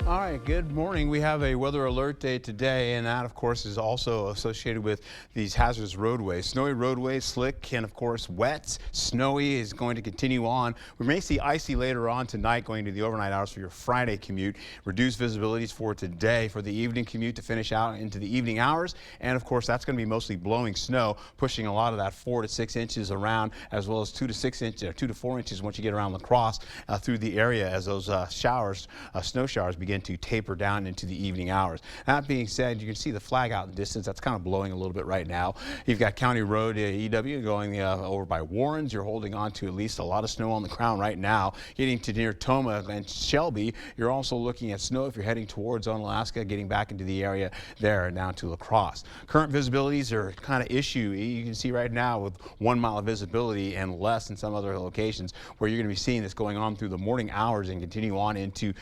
All right, good morning. We have a weather alert day today, and that, of course, is also associated with these hazardous roadways. Snowy roadways, slick, and, of course, wet. Snowy is going to continue on. We may see icy later on tonight going into the overnight hours for your Friday commute. Reduced visibilities for today for the evening commute to finish out into the evening hours. And, of course, that's going to be mostly blowing snow, pushing a lot of that 4 to 6 inches around, as well as 2 to 6 inches, 2 to 4 inches once you get around La Crosse through the area as those snow showers begin to taper down into the evening hours. That being said, you can see the flag out in the distance. That's kind of blowing a little bit right now. You've got County Road EW going over by Warrens. You're holding on to at least a lot of snow on the ground right now. Getting to near Tomah and Shelby, you're also looking at snow if you're heading towards Unalaska, getting back into the area there down to La Crosse. Current visibilities are kind of issue. You can see right now with 1 mile of visibility and less in some other locations where you're going to be seeing this going on through the morning hours and continue on into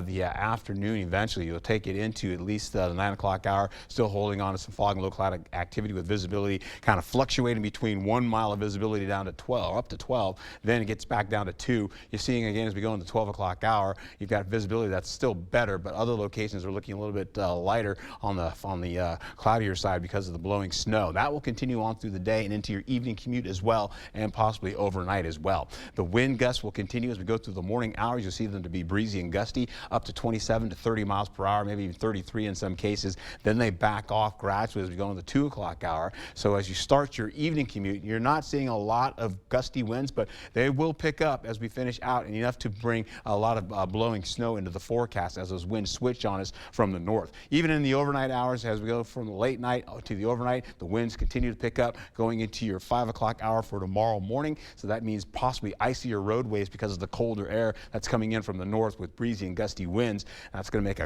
the afternoon. Eventually, you'll take it into at least the 9 o'clock hour, still holding on to some fog and low cloud activity with visibility kind of fluctuating between 1 mile of visibility down to 12, up to 12. Then it gets back down to 2. You're seeing again as we go into the 12 o'clock hour, you've got visibility that's still better, but other locations are looking a little bit lighter on the cloudier side because of the blowing snow. That will continue on through the day and into your evening commute as well, and possibly overnight as well. The wind gusts will continue as we go through the morning hours. You'll see them to be breezy and gusty, up to 27 to 30 miles per hour, maybe even 33 in some cases. Then they back off gradually as we go into the 2 o'clock hour. So as you start your evening commute, you're not seeing a lot of gusty winds, but they will pick up as we finish out, and enough to bring a lot of blowing snow into the forecast as those winds switch on us from the north. Even in the overnight hours, as we go from the late night to the overnight, the winds continue to pick up going into your 5 o'clock hour for tomorrow morning. So that means possibly icier roadways because of the colder air that's coming in from the north with breezy and gusty winds. That's going to make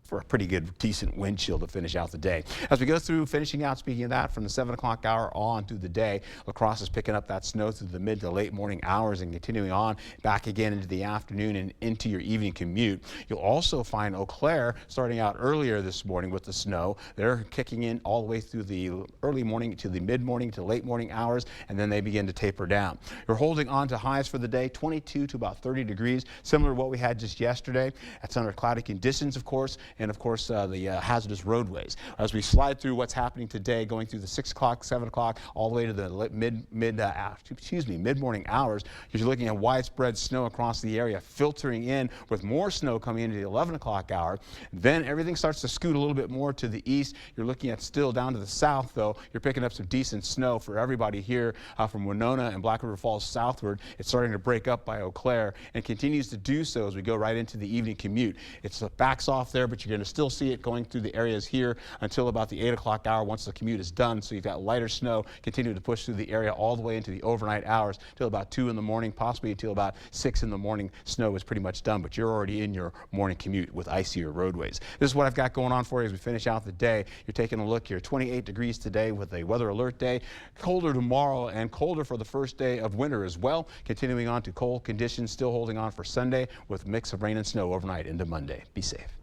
for a pretty good, decent wind chill to finish out the day. As we go through finishing out, speaking of that, from the 7 o'clock hour on through the day, La Crosse is picking up that snow through the mid to late morning hours and continuing on back again into the afternoon and into your evening commute. You'll also find Eau Claire starting out earlier this morning with the snow. They're kicking in all the way through the early morning to the mid-morning to late morning hours, and then they begin to taper down. You're holding on to highs for the day, 22 to about 30 degrees, similar to what we had just yesterday. That's under cloudy conditions, of course, and of course the hazardous roadways. As we slide through what's happening today, going through the 6 o'clock, 7 o'clock, all the way to the mid-morning hours, you're looking at widespread snow across the area, filtering in with more snow coming into the 11 o'clock hour. Then everything starts to scoot a little bit more to the east. You're looking at still down to the south, though. You're picking up some decent snow for everybody here from Winona and Black River Falls southward. It's starting to break up by Eau Claire and continues to do so as we go right into the evening commute. It backs off there, but you're going to still see it going through the areas here until about the 8 o'clock hour once the commute is done. So you've got lighter snow continuing to push through the area all the way into the overnight hours till about 2 in the morning, possibly until about 6 in the morning. Snow is pretty much done, but you're already in your morning commute with icier roadways. This is what I've got going on for you as we finish out the day. You're taking a look here, 28 degrees today with a weather alert day. Colder tomorrow and colder for the first day of winter as well. Continuing on to cold conditions, still holding on for Sunday with a mix of rain and snow overnight into Monday. Be safe.